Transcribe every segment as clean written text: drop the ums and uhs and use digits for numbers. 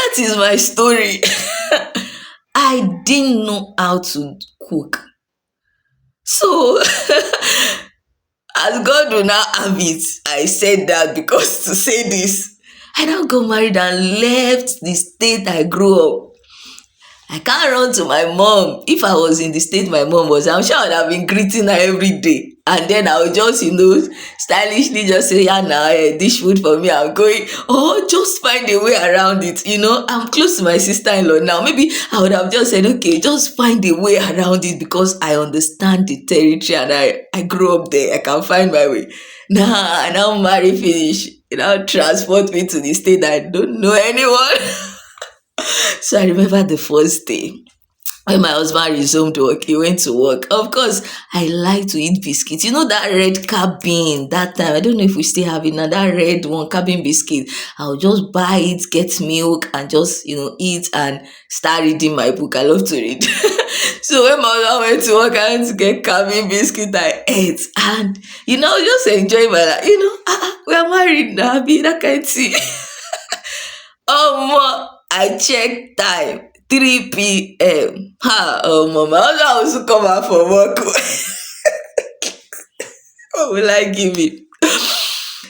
that is my story. I didn't know how to cook. So as God will now have it, I said that because to say this, I now got married and left the state I grew up. I can't run to my mom. If I was in the state my mom was, I'm sure I would have been greeting her every day. And then I would just, stylishly just say, yeah, now dish food for me, I'm going. Or just find a way around it. I'm close to my sister-in-law now. Maybe I would have just said, okay, just find a way around it because I understand the territory and I grew up there. I can find my way. Nah, I now marry finish. Transport me to the state I don't know anyone. So I remember the first day when my husband resumed work, he went to work. Of course, I like to eat biscuits. You know that red cabin that time. I don't know if we still have it now. That red one cabin biscuit. I'll just buy it, get milk, and just eat and start reading my book. I love to read. So when my husband went to work, I went to get cabin biscuit. I ate and just enjoy my life. We are married now. Be that kind of thing. I checked time 3 p.m. My husband also come out from work. What will I give him?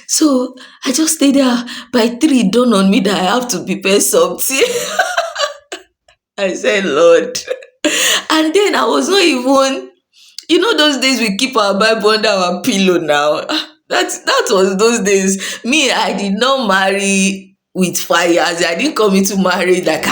So I just stayed there. By 3, it dawned on me that I have to prepare something. I said, Lord. And then I was not even, those days we keep our Bible under our pillow now. That was those days. Me, I did not marry with fire. I didn't come into marriage like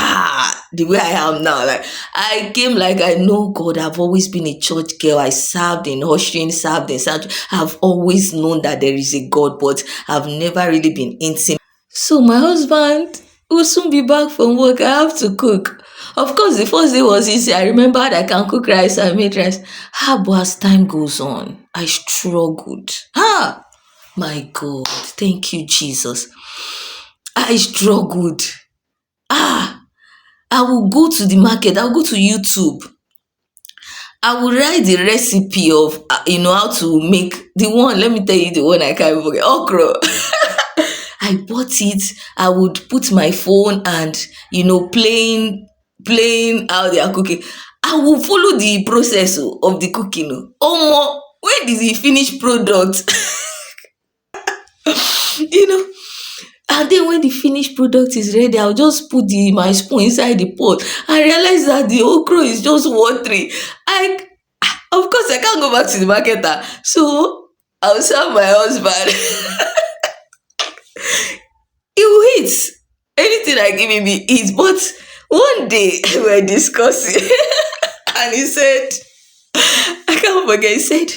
the way I am now. Like I came like I know God. I've always been a church girl. I served in ushering, served in sanctuary. I've always known that there is a God, but I've never really been intimate. So my husband will soon be back from work. I have to cook. Of course, the first day was easy. I remembered I can cook rice. I made rice. But as time goes on, I struggled. My God. Thank you, Jesus. I struggled. I will go to the market. I'll go to YouTube. I will write the recipe of, how to make the one. Let me tell you the one I can't even forget. Okra. I bought it. I would put my phone and, playing how they are cooking. I will follow the process of the cooking. When is the finished product? you know and then when the finished product is ready, I'll just put my spoon inside the pot. I realize that the okra is just watery. Of course I can't go back to the market, so I'll serve my husband. He will eat anything I give him, he eats. But one day we were discussing and he said, I can't forget, he said,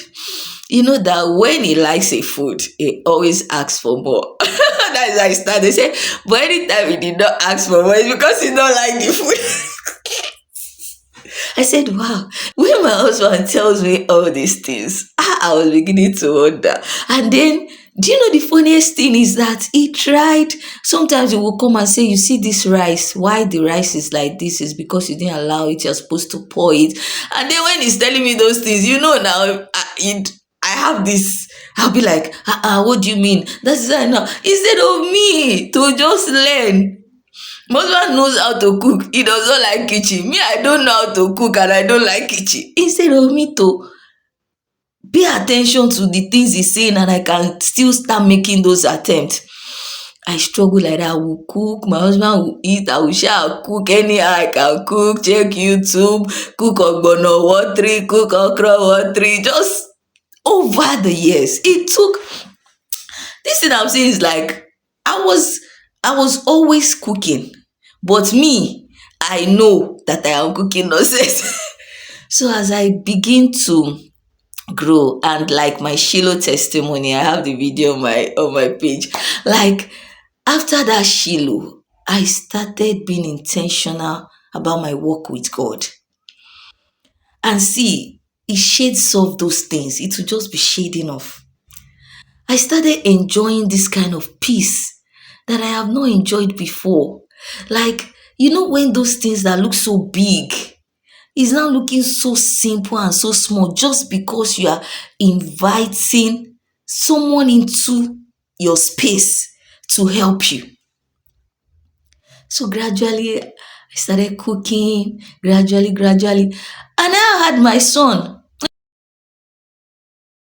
that when he likes a food, he always asks for more. That is how he started. He said, but anytime he did not ask for more, it's because he don't like the food. I said, wow. When my husband tells me all these things, I was beginning to wonder. And then, do you know the funniest thing is that he tried, sometimes he will come and say, you see this rice, why the rice is like this is because you didn't allow it, you're supposed to pour it. And then when he's telling me those things, now, I have this, I'll be like, what do you mean? That's I know. Instead of me to just learn. My husband knows how to cook. He does not like kitchen. Me, I don't know how to cook and I don't like kitchen. Instead of me to pay attention to the things he's saying and I can still start making those attempts, I struggle like that. I will cook, my husband will eat, I will share, cook anyhow I can cook, check YouTube, cook ogbono watery, cook okra watery, just over the years. It took, this thing I'm saying is like, I was always cooking, but me, I know that I am cooking nonsense. So as I begin to grow, and like my Shiloh testimony, I have the video on my page. Like after that Shiloh, I started being intentional about my work with God. And see, it shades off those things. It will just be shading off. I started enjoying this kind of peace that I have not enjoyed before. Like, when those things that look so big is now looking so simple and so small just because you are inviting someone into your space to help you. So gradually, I started cooking, gradually. And I had my son.